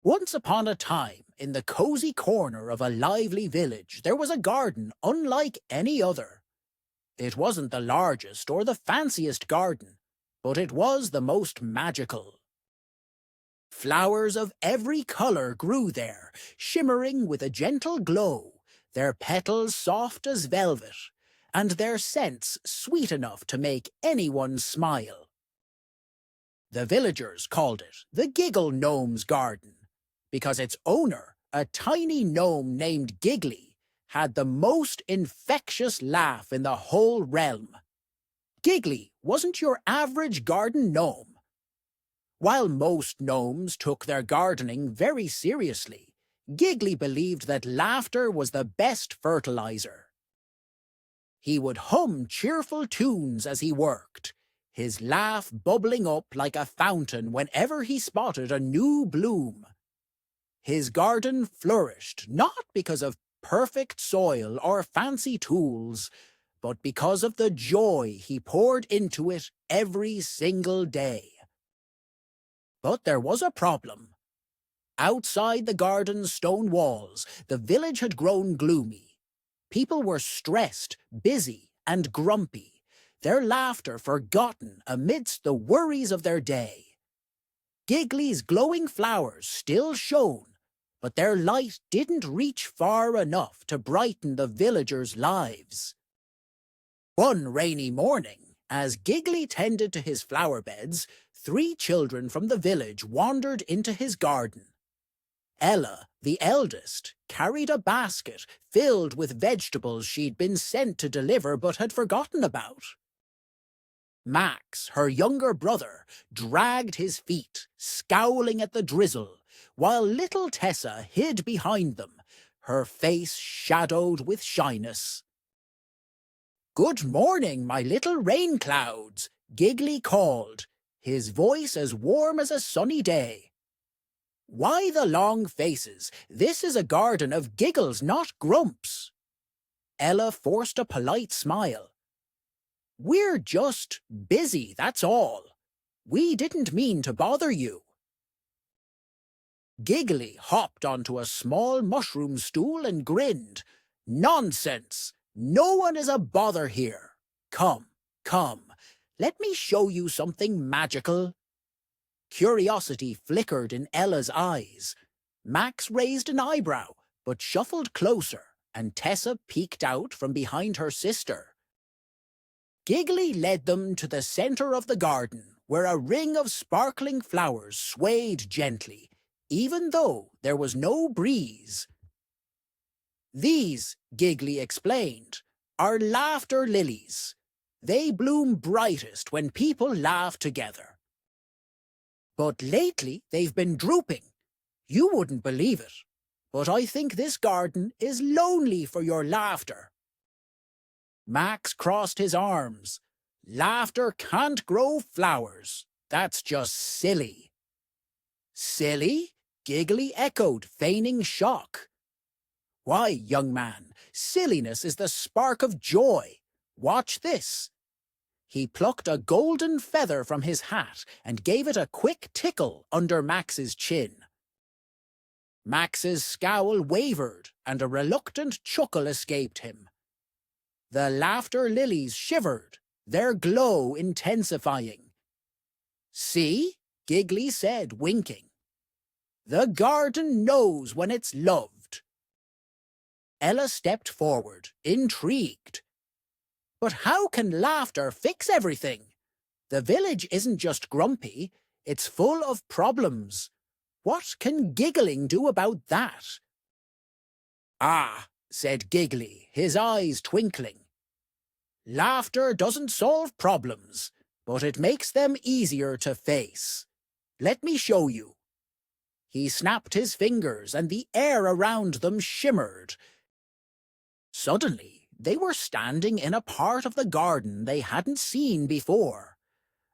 Once upon a time, in the cozy corner of a lively village, there was a garden unlike any other. It wasn't the largest or the fanciest garden, but it was the most magical. Flowers of every colour grew there, shimmering with a gentle glow, their petals soft as velvet, and their scents sweet enough to make anyone smile. The villagers called it the Giggle Gnome's garden, because its owner, a tiny gnome named Giggly, had the most infectious laugh in the whole realm. Giggly wasn't your average garden gnome. While most gnomes took their gardening very seriously, Giggly believed that laughter was the best fertilizer. He would hum cheerful tunes as he worked, his laugh bubbling up like a fountain whenever he spotted a new bloom. His garden flourished not because of perfect soil or fancy tools, but because of the joy he poured into it every single day. But there was a problem. Outside the garden's stone walls, the village had grown gloomy. People were stressed, busy, and grumpy, their laughter forgotten amidst the worries of their day. Giggly's glowing flowers still shone, but their light didn't reach far enough to brighten the villagers' lives. One rainy morning, as Giggly tended to his flower beds, 3 children from the village wandered into his garden. Ella, the eldest, carried a basket filled with vegetables she'd been sent to deliver but had forgotten about. Max, her younger brother, dragged his feet, scowling at the drizzle, while little Tessa hid behind them, her face shadowed with shyness. "Good morning, my little rain clouds," Giggly called, his voice as warm as a sunny day. "Why the long faces? This is a garden of giggles, not grumps." Ella forced a polite smile. "We're just busy, that's all. We didn't mean to bother you." Giggly hopped onto a small mushroom stool and grinned. "Nonsense! No one is a bother here. Come, come, let me show you something magical." Curiosity flickered in Ella's eyes. Max raised an eyebrow, but shuffled closer, and Tessa peeked out from behind her sister. Giggly led them to the center of the garden, where a ring of sparkling flowers swayed gently, even though there was no breeze. "These," Giggly explained, "are Laughter Lilies. They bloom brightest when people laugh together. But lately they've been drooping. You wouldn't believe it, but I think this garden is lonely for your laughter." Max crossed his arms. "Laughter can't grow flowers. That's just silly." "Silly?" Giggly echoed, feigning shock. "Why, young man, silliness is the spark of joy. Watch this." He plucked a golden feather from his hat and gave it a quick tickle under Max's chin. Max's scowl wavered, and a reluctant chuckle escaped him. The Laughter Lilies shivered, their glow intensifying. "See?" Giggly said, winking. "The garden knows when it's loved." Ella stepped forward, intrigued. "But how can laughter fix everything? The village isn't just grumpy, it's full of problems. What can giggling do about that?" "Ah," said Giggly, his eyes twinkling. "Laughter doesn't solve problems, but it makes them easier to face. Let me show you." He snapped his fingers, and the air around them shimmered. Suddenly, they were standing in a part of the garden they hadn't seen before,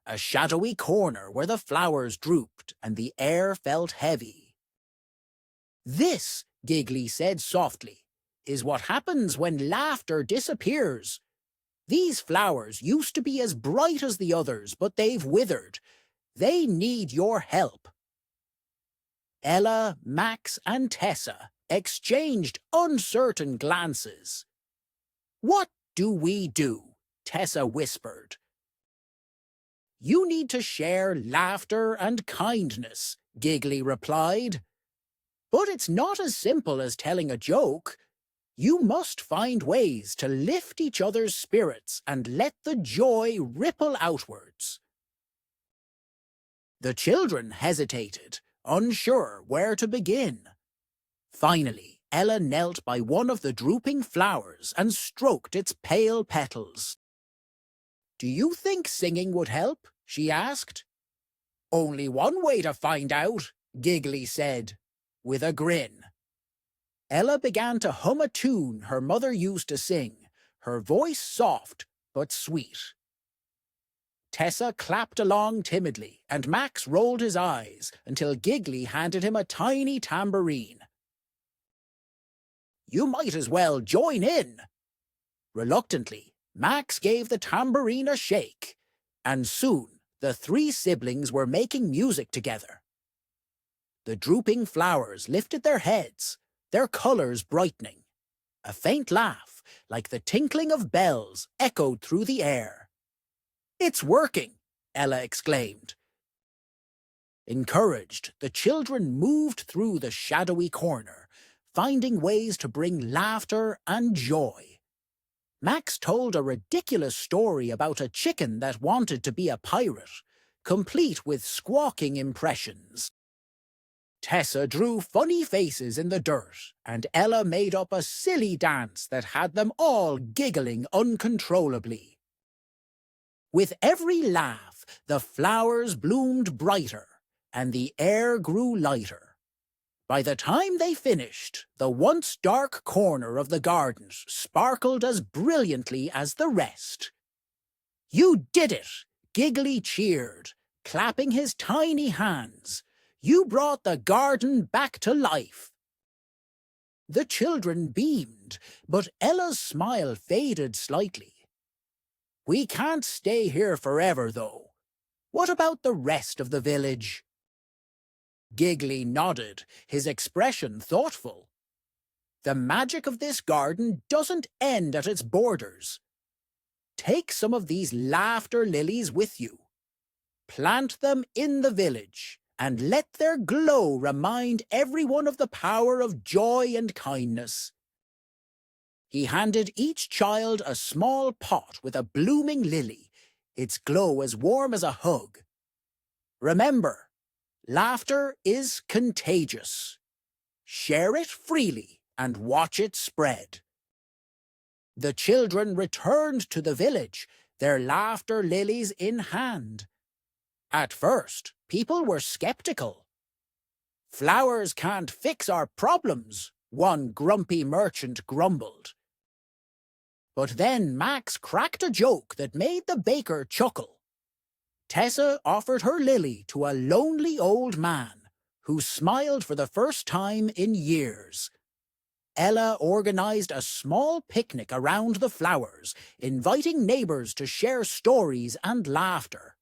a shadowy corner where the flowers drooped and the air felt heavy. "This," Giggly said softly, "is what happens when laughter disappears. These flowers used to be as bright as the others, but they've withered. They need your help." Ella, Max, and Tessa exchanged uncertain glances. "What do we do?" Tessa whispered. "You need to share laughter and kindness," Giggly replied. "But it's not as simple as telling a joke. You must find ways to lift each other's spirits and let the joy ripple outwards." The children hesitated, unsure where to begin. Finally, Ella knelt by one of the drooping flowers and stroked its pale petals. "Do you think singing would help?" she asked. "Only one way to find out," Giggly said, with a grin. Ella began to hum a tune her mother used to sing, her voice soft but sweet. Tessa clapped along timidly, and Max rolled his eyes until Giggly handed him a tiny tambourine. "You might as well join in." Reluctantly, Max gave the tambourine a shake, and soon the three siblings were making music together. The drooping flowers lifted their heads, their colours brightening. A faint laugh, like the tinkling of bells, echoed through the air. "It's working!" Ella exclaimed. Encouraged, the children moved through the shadowy corner, finding ways to bring laughter and joy. Max told a ridiculous story about a chicken that wanted to be a pirate, complete with squawking impressions. Tessa drew funny faces in the dirt, and Ella made up a silly dance that had them all giggling uncontrollably. With every laugh, the flowers bloomed brighter, and the air grew lighter. By the time they finished, the once dark corner of the gardens sparkled as brilliantly as the rest. "You did it!" Giggly cheered, clapping his tiny hands. "You brought the garden back to life." The children beamed, but Ella's smile faded slightly. "We can't stay here forever, though. What about the rest of the village?" Giggly nodded, his expression thoughtful. "The magic of this garden doesn't end at its borders. Take some of these laughter lilies with you. Plant them in the village, and let their glow remind everyone of the power of joy and kindness." He handed each child a small pot with a blooming lily, its glow as warm as a hug. "Remember, laughter is contagious. Share it freely and watch it spread." The children returned to the village, their laughter lilies in hand. At first, people were skeptical. "Flowers can't fix our problems," one grumpy merchant grumbled. But then Max cracked a joke that made the baker chuckle. Tessa offered her lily to a lonely old man, who smiled for the first time in years. Ella organized a small picnic around the flowers, inviting neighbors to share stories and laughter.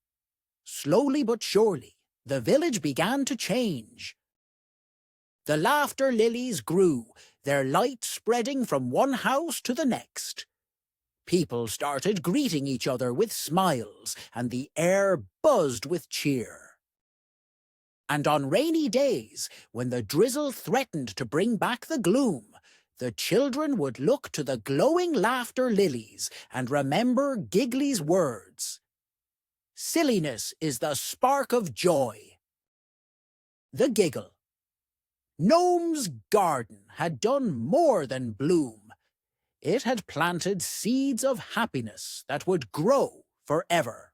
Slowly but surely, the village began to change. The laughter lilies grew, their light spreading from one house to the next. People started greeting each other with smiles, and the air buzzed with cheer. And on rainy days, when the drizzle threatened to bring back the gloom, the children would look to the glowing laughter lilies and remember Giggly's words. "Silliness is the spark of joy." The Giggle. Gnome's garden had done more than bloom. It had planted seeds of happiness that would grow forever.